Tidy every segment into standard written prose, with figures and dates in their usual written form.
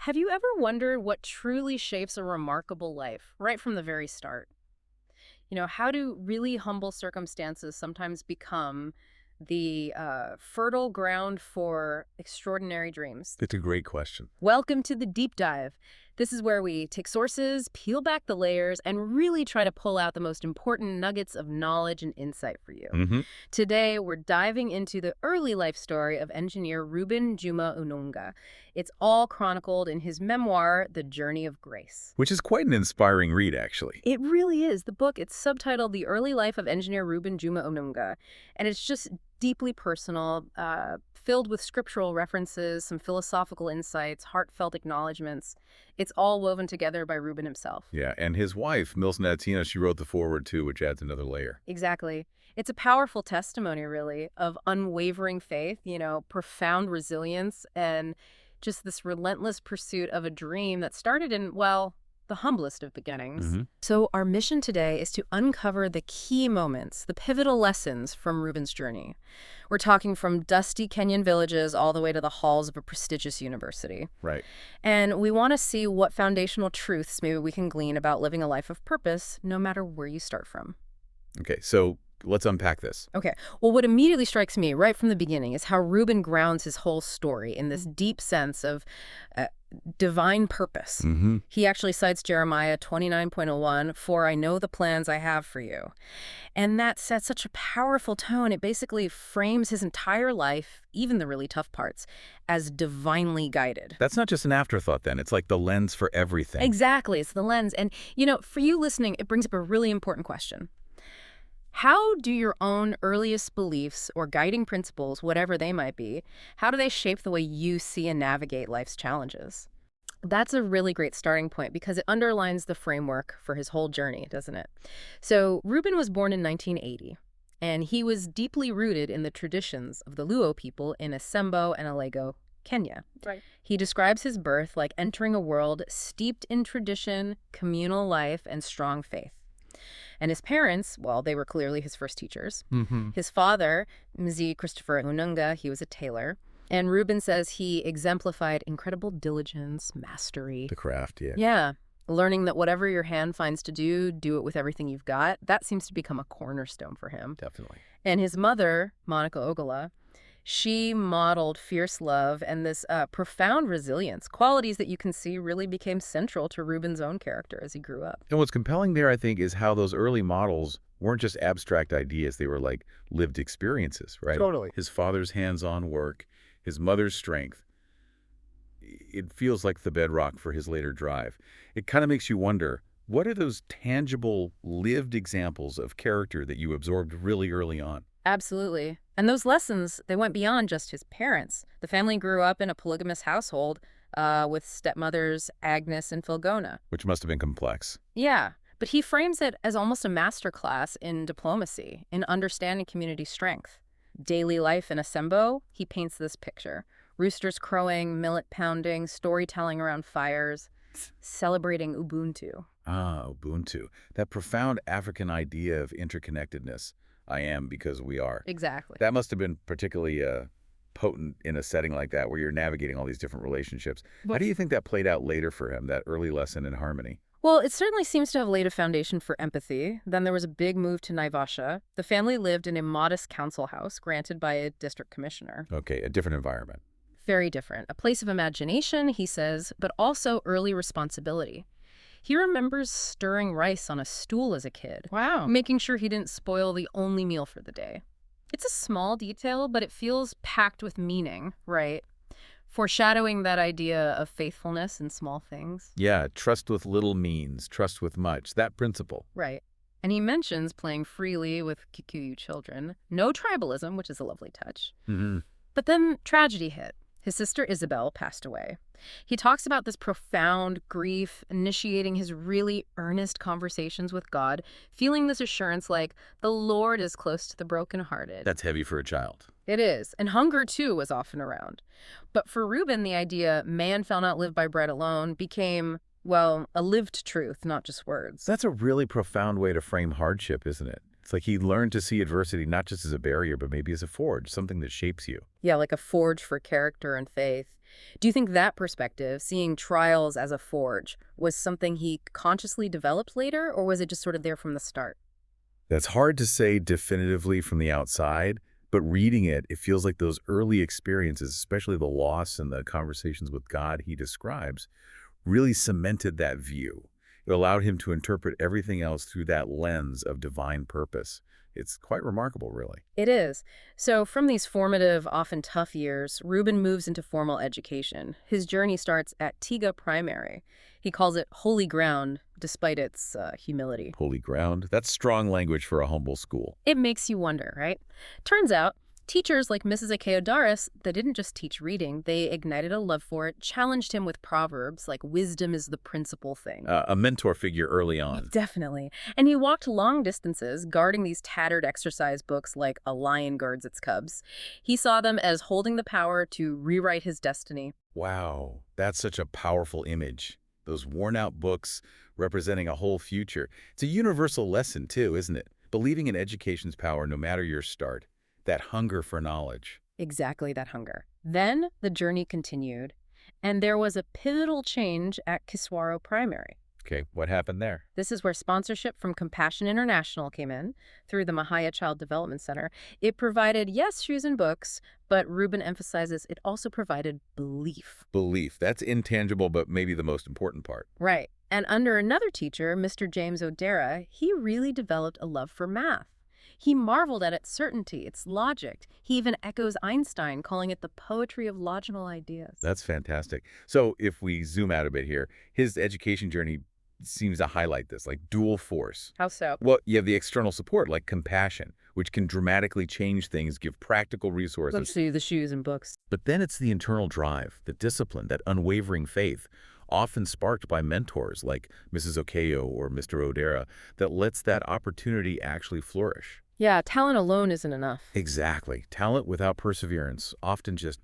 Have you ever wondered what truly shapes a remarkable life right from the very start? How do really humble circumstances sometimes become the fertile ground for extraordinary dreams? It's a great question. Welcome to the deep dive. This is where we take sources, peel back the layers, and really try to pull out the most important nuggets of knowledge and insight for you. hmm Today, we're diving into the early life story of engineer Reuben Juma Onunga. It's all chronicled in his memoir, The Journey of Grace. Which is quite an inspiring read, actually. It really is. The book, it's subtitled The Early Life of Engineer Reuben Juma Onunga, and it's just deeply personal, filled with scriptural references, some philosophical insights, heartfelt acknowledgments. It's all woven together by Reuben himself. Yeah, and his wife, Mills Natina, she wrote the foreword too, which adds another layer. Exactly. It's a powerful testimony, really, of unwavering faith, profound resilience, and just this relentless pursuit of a dream that started in, well, the humblest of beginnings. hmm So our mission today is to uncover the key moments, the pivotal lessons from Reuben's journey. We're talking from dusty Kenyan villages all the way to the halls of a prestigious university. Right. And we want to see what foundational truths maybe we can glean about living a life of purpose, no matter where you start from. Okay, so let's unpack this. Okay. Well, what immediately strikes me right from the beginning is how Reuben grounds his whole story in this deep sense of divine purpose. hmm He actually cites Jeremiah 29:01, "For I know the plans I have for you." And that sets such a powerful tone. It basically frames his entire life, even the really tough parts, as divinely guided. That's not just an afterthought then. It's like the lens for everything. Exactly. It's the lens. And, for you listening, it brings up a really important question. How do your own earliest beliefs or guiding principles, whatever they might be, how do they shape the way you see and navigate life's challenges? That's a really great starting point because it underlines the framework for his whole journey, doesn't it? So Reuben was born in 1980, and he was deeply rooted in the traditions of the Luo people in Asembo and Alego, Kenya. Right. He describes his birth like entering a world steeped in tradition, communal life, and strong faith. And his parents, well, they were clearly his first teachers. hmm His father, Mzee Christopher Onunga, he was a tailor. And Reuben says he exemplified incredible diligence, mastery. The craft, yeah. Yeah, learning that whatever your hand finds to do it with everything you've got. That seems to become a cornerstone for him. Definitely. And his mother, Monica Ogola, she modeled fierce love and this profound resilience, qualities that you can see really became central to Reuben's own character as he grew up. And what's compelling there, I think, is how those early models weren't just abstract ideas. They were like lived experiences, right? Totally. His father's hands-on work, his mother's strength. It feels like the bedrock for his later drive. It kind of makes you wonder, what are those tangible, lived examples of character that you absorbed really early on? Absolutely. And those lessons, they went beyond just his parents. The family grew up in a polygamous household with stepmothers Agnes and Filgona. Which must have been complex. Yeah, but he frames it as almost a masterclass in diplomacy, in understanding community strength. Daily life in Asembo, he paints this picture. Roosters crowing, millet pounding, storytelling around fires, celebrating Ubuntu. Ah, Ubuntu. That profound African idea of interconnectedness. I am because we are. Exactly. That must have been particularly potent in a setting like that where you're navigating all these different relationships. How do you think that played out later for him, that early lesson in harmony? Well, it certainly seems to have laid a foundation for empathy. Then there was a big move to Naivasha. The family lived in a modest council house granted by a district commissioner. Okay, a different environment. Very different. A place of imagination, he says, but also early responsibility. He remembers stirring rice on a stool as a kid, Wow. making sure he didn't spoil the only meal for the day. It's a small detail, but it feels packed with meaning, right? Foreshadowing that idea of faithfulness in small things. Yeah, trust with little means, trust with much. That principle. Right. And he mentions playing freely with Kikuyu children. No tribalism, which is a lovely touch. Mm-hmm. But then tragedy hit. His sister Isabel passed away. He talks about this profound grief, initiating his really earnest conversations with God, feeling this assurance like the Lord is close to the brokenhearted. That's heavy for a child. It is. And hunger, too, was often around. But for Reuben, the idea, man shall not live by bread alone, became, well, a lived truth, not just words. That's a really profound way to frame hardship, isn't it? It's like he learned to see adversity not just as a barrier, but maybe as a forge, something that shapes you. Yeah, like a forge for character and faith. Do you think that perspective, seeing trials as a forge, was something he consciously developed later, or was it just sort of there from the start? That's hard to say definitively from the outside, but reading it, it feels like those early experiences, especially the loss and the conversations with God he describes, really cemented that view. It allowed him to interpret everything else through that lens of divine purpose. It's quite remarkable, really. It is. So, from these formative, often tough years, Reuben moves into formal education. His journey starts at Tiga Primary. He calls it holy ground, despite its humility. Holy ground. That's strong language for a humble school. It makes you wonder, right? Turns out, teachers like Mrs. Akeodaris, they didn't just teach reading, they ignited a love for it, challenged him with proverbs like wisdom is the principal thing. A mentor figure early on. Definitely. And he walked long distances, guarding these tattered exercise books like a lion guards its cubs. He saw them as holding the power to rewrite his destiny. Wow, that's such a powerful image. Those worn-out books representing a whole future. It's a universal lesson, too, isn't it? Believing in education's power no matter your start. That hunger for knowledge. Exactly that hunger. Then the journey continued, and there was a pivotal change at Kiswaro Primary. Okay, what happened there? This is where sponsorship from Compassion International came in through the Mahaya Child Development Center. It provided, yes, shoes and books, but Reuben emphasizes it also provided belief. Belief. That's intangible, but maybe the most important part. Right. And under another teacher, Mr. James O'Dara, he really developed a love for math. He marveled at its certainty, its logic. He even echoes Einstein, calling it the poetry of logical ideas. That's fantastic. So if we zoom out a bit here, his education journey seems to highlight this, like dual force. How so? Well, you have the external support, like compassion, which can dramatically change things, give practical resources. Let's see the shoes and books. But then it's the internal drive, the discipline, that unwavering faith, often sparked by mentors like Mrs. Okeo or Mr. O'Dara, that lets that opportunity actually flourish. Yeah, talent alone isn't enough. Exactly. Talent without perseverance often just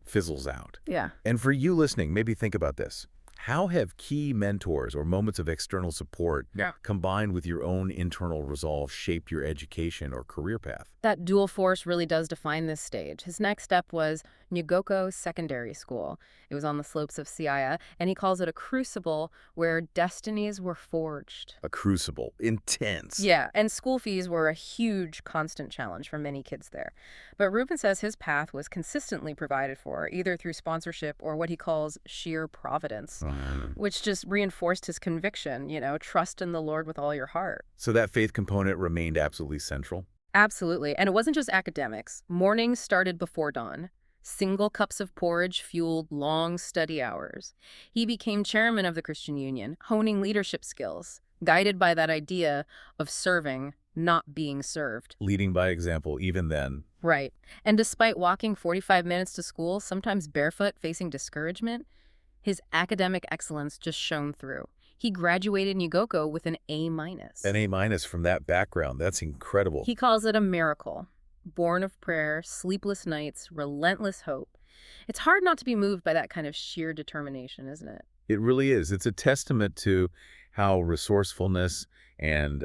fizzles out. Yeah. And for you listening, maybe think about this. How have key mentors or moments of external support combined with your own internal resolve shaped your education or career path? That dual force really does define this stage. His next step was Nyugoko Secondary School. It was on the slopes of Siaya, and he calls it a crucible where destinies were forged. A crucible. Intense. Yeah, and school fees were a huge constant challenge for many kids there. But Reuben says his path was consistently provided for, either through sponsorship or what he calls sheer providence, which just reinforced his conviction, trust in the Lord with all your heart. So that faith component remained absolutely central? Absolutely. And it wasn't just academics. Mornings started before dawn. Single cups of porridge fueled long study hours. He became chairman of the Christian Union, honing leadership skills, guided by that idea of serving, not being served. Leading by example, even then. Right. And despite walking 45 minutes to school, sometimes barefoot, facing discouragement, his academic excellence just shone through. He graduated Nyugoko with an A-. An A- from that background. That's incredible. He calls it a miracle. Born of prayer, sleepless nights, relentless hope. It's hard not to be moved by that kind of sheer determination, isn't it? It really is. It's a testament to how resourcefulness and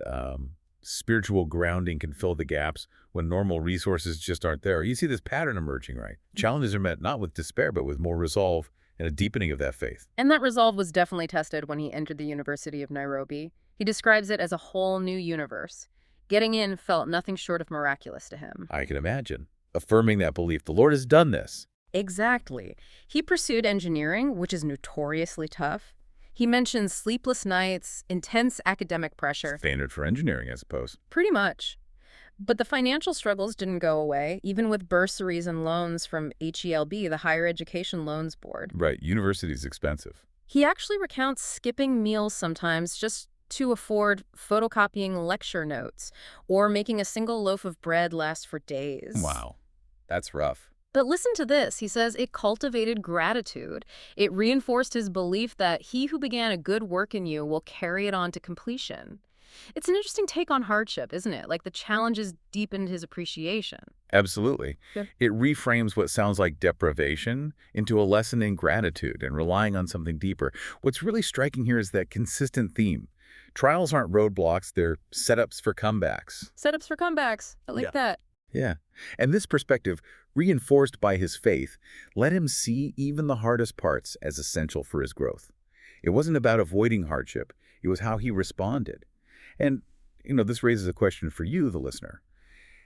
spiritual grounding can fill the gaps when normal resources just aren't there. You see this pattern emerging, right? Challenges are met not with despair, but with more resolve and a deepening of that faith. And that resolve was definitely tested when he entered the University of Nairobi. He describes it as a whole new universe. Getting in felt nothing short of miraculous to him. I can imagine. Affirming that belief, the Lord has done this. Exactly. He pursued engineering, which is notoriously tough. He mentions sleepless nights, intense academic pressure. Standard for engineering, I suppose. Pretty much. But the financial struggles didn't go away, even with bursaries and loans from HELB, the Higher Education Loans Board. Right, university's expensive. He actually recounts skipping meals sometimes just to afford photocopying lecture notes or making a single loaf of bread last for days. Wow, that's rough. But listen to this. He says it cultivated gratitude. It reinforced his belief that he who began a good work in you will carry it on to completion. It's an interesting take on hardship, isn't it? Like the challenges deepened his appreciation. Absolutely. Yeah. It reframes what sounds like deprivation into a lesson in gratitude and relying on something deeper. What's really striking here is that consistent theme. Trials aren't roadblocks, they're setups for comebacks. Setups for comebacks. I like that. Yeah. And this perspective, reinforced by his faith, let him see even the hardest parts as essential for his growth. It wasn't about avoiding hardship. It was how he responded. And, this raises a question for you, the listener.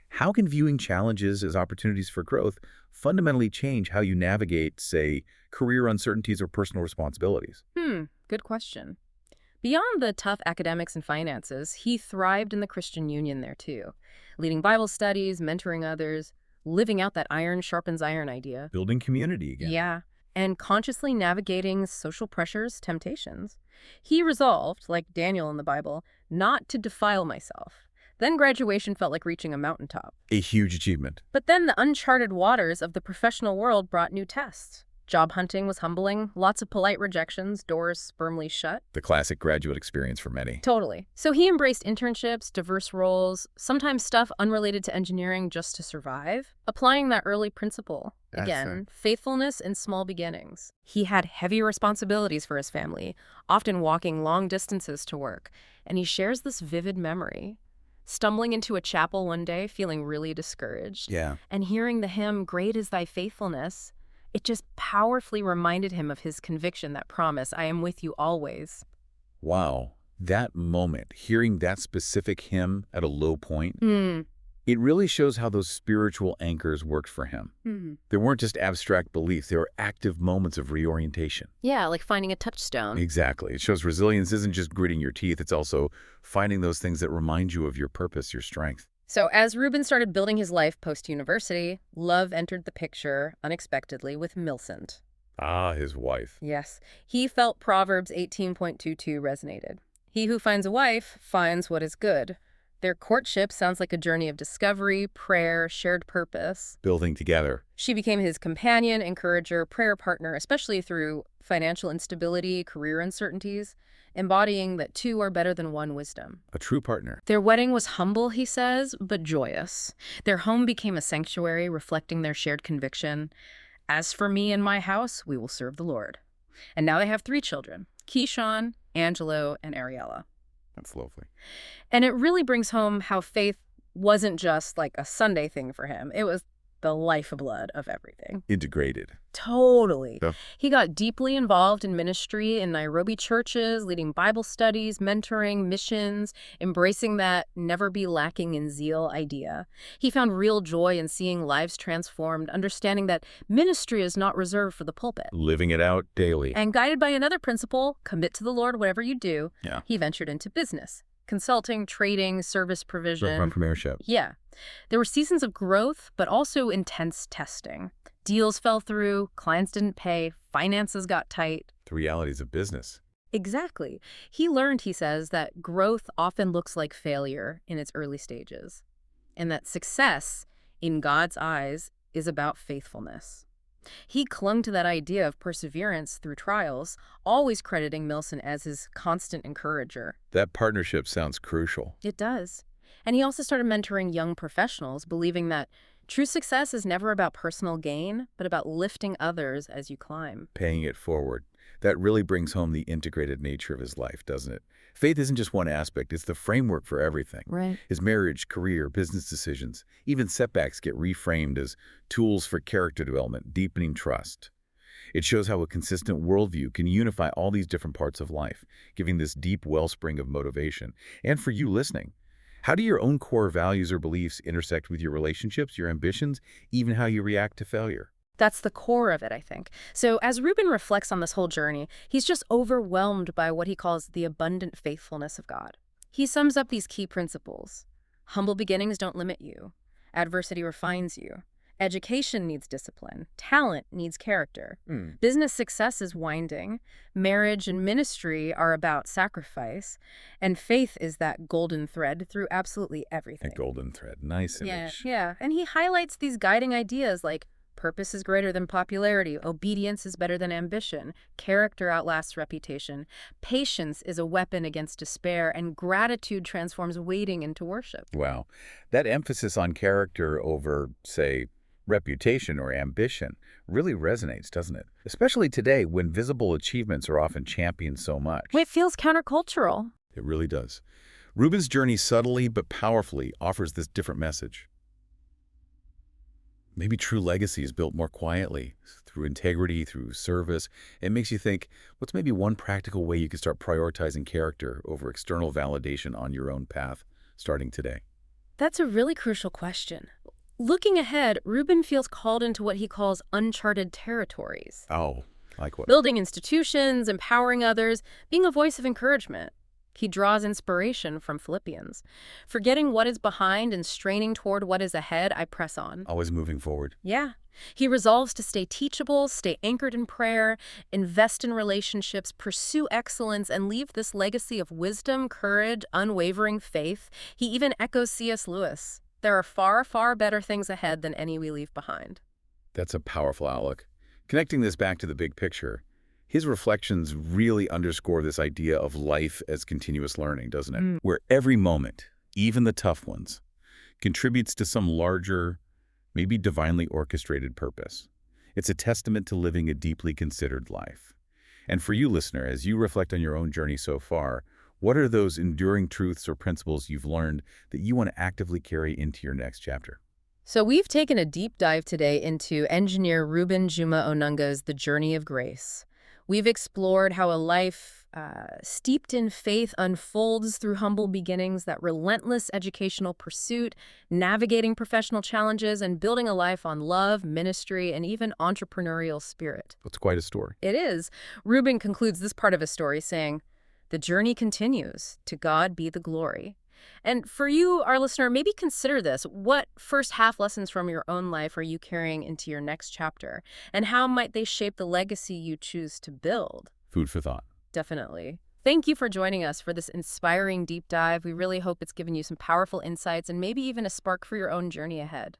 How can viewing challenges as opportunities for growth fundamentally change how you navigate, say, career uncertainties or personal responsibilities? Good question. Beyond the tough academics and finances, he thrived in the Christian Union there too, leading Bible studies, mentoring others, living out that iron sharpens iron idea. Building community again. Yeah, and consciously navigating social pressures, temptations. He resolved, like Daniel in the Bible, not to defile myself. Then graduation felt like reaching a mountaintop. A huge achievement. But then the uncharted waters of the professional world brought new tests. Job hunting was humbling, lots of polite rejections, doors firmly shut. The classic graduate experience for many. Totally. So he embraced internships, diverse roles, sometimes stuff unrelated to engineering just to survive, applying that early principle. Again, faithfulness in small beginnings. He had heavy responsibilities for his family, often walking long distances to work, and he shares this vivid memory. Stumbling into a chapel one day, feeling really discouraged, Yeah. and hearing the hymn, "Great is thy faithfulness," it just powerfully reminded him of his conviction, that promise, "I am with you always." Wow. That moment, hearing that specific hymn at a low point, Hmm. it really shows how those spiritual anchors worked for him. They weren't just abstract beliefs, they were active moments of reorientation. Yeah, like finding a touchstone. Exactly. It shows resilience isn't just gritting your teeth, it's also finding those things that remind you of your purpose, your strength. So as Reuben started building his life post-university, love entered the picture unexpectedly with Millicent. Ah, his wife. Yes, he felt Proverbs 18.22 resonated. He who finds a wife finds what is good. Their courtship sounds like a journey of discovery, prayer, shared purpose. Building together. She became his companion, encourager, prayer partner, especially through financial instability, career uncertainties, embodying that two are better than one wisdom. A true partner. Their wedding was humble, he says, but joyous. Their home became a sanctuary, reflecting their shared conviction. As for me and my house, we will serve the Lord. And now they have 3 children, Keyshawn, Angelo, and Ariella. That's lovely. And it really brings home how faith wasn't just like a Sunday thing for him. It was the lifeblood of everything. Integrated. Totally. Yeah. He got deeply involved in ministry in Nairobi churches, leading Bible studies, mentoring, missions, embracing that never be lacking in zeal idea. He found real joy in seeing lives transformed, understanding that ministry is not reserved for the pulpit. Living it out daily. And guided by another principle, commit to the Lord whatever you do, Yeah. he ventured into business. Consulting, trading, service provision. Entrepreneurship. Yeah. There were seasons of growth, but also intense testing. Deals fell through, clients didn't pay, finances got tight. The realities of business. Exactly. He learned, he says, that growth often looks like failure in its early stages, and that success, in God's eyes, is about faithfulness. He clung to that idea of perseverance through trials, always crediting Millicent as his constant encourager. That partnership sounds crucial. It does. And he also started mentoring young professionals, believing that true success is never about personal gain, but about lifting others as you climb. Paying it forward. That really brings home the integrated nature of his life, doesn't it? Faith isn't just one aspect, it's the framework for everything. Right. His marriage, career, business decisions, even setbacks get reframed as tools for character development, deepening trust. It shows how a consistent worldview can unify all these different parts of life, giving this deep wellspring of motivation. And for you listening, how do your own core values or beliefs intersect with your relationships, your ambitions, even how you react to failure? That's the core of it, I think. So as Reuben reflects on this whole journey, he's just overwhelmed by what he calls the abundant faithfulness of God. He sums up these key principles. Humble beginnings don't limit you. Adversity refines you. Education needs discipline. Talent needs character. Business success is winding. Marriage and ministry are about sacrifice. And faith is that golden thread through absolutely everything. A golden thread. Nice image. Yeah. And he highlights these guiding ideas like purpose is greater than popularity, obedience is better than ambition, character outlasts reputation, patience is a weapon against despair, and gratitude transforms waiting into worship. Wow. That emphasis on character over, say, reputation or ambition really resonates, doesn't it? Especially today when visible achievements are often championed so much. It feels countercultural. It really does. Reuben's journey subtly but powerfully offers this different message. Maybe true legacy is built more quietly, through integrity, through service. It makes you think, what's maybe one practical way you can start prioritizing character over external validation on your own path, starting today? That's a really crucial question. Looking ahead, Reuben feels called into what he calls uncharted territories. Oh, like what? Building institutions, empowering others, being a voice of encouragement. He draws inspiration from Philippians. Forgetting what is behind and straining toward what is ahead, I press on. Always moving forward. Yeah. He resolves to stay teachable, stay anchored in prayer, invest in relationships, pursue excellence, and leave this legacy of wisdom, courage, unwavering faith. He even echoes C.S. Lewis. There are far, far better things ahead than any we leave behind. That's a powerful outlook. Connecting this back to the big picture, his reflections really underscore this idea of life as continuous learning, doesn't it? Where every moment, even the tough ones, contributes to some larger, maybe divinely orchestrated purpose. It's a testament to living a deeply considered life. And for you, listener, as you reflect on your own journey so far, what are those enduring truths or principles you've learned that you want to actively carry into your next chapter? So we've taken a deep dive today into engineer Reuben Juma Onunga's The Journey of Grace. We've explored how a life steeped in faith unfolds through humble beginnings, that relentless educational pursuit, navigating professional challenges, and building a life on love, ministry, and even entrepreneurial spirit. It's quite a story. It is. Reuben concludes this part of his story saying, "The journey continues. To God be the glory." And for you, our listener, maybe consider this. What first half lessons from your own life are you carrying into your next chapter? And how might they shape the legacy you choose to build? Food for thought. Definitely. Thank you for joining us for this inspiring deep dive. We really hope it's given you some powerful insights and maybe even a spark for your own journey ahead.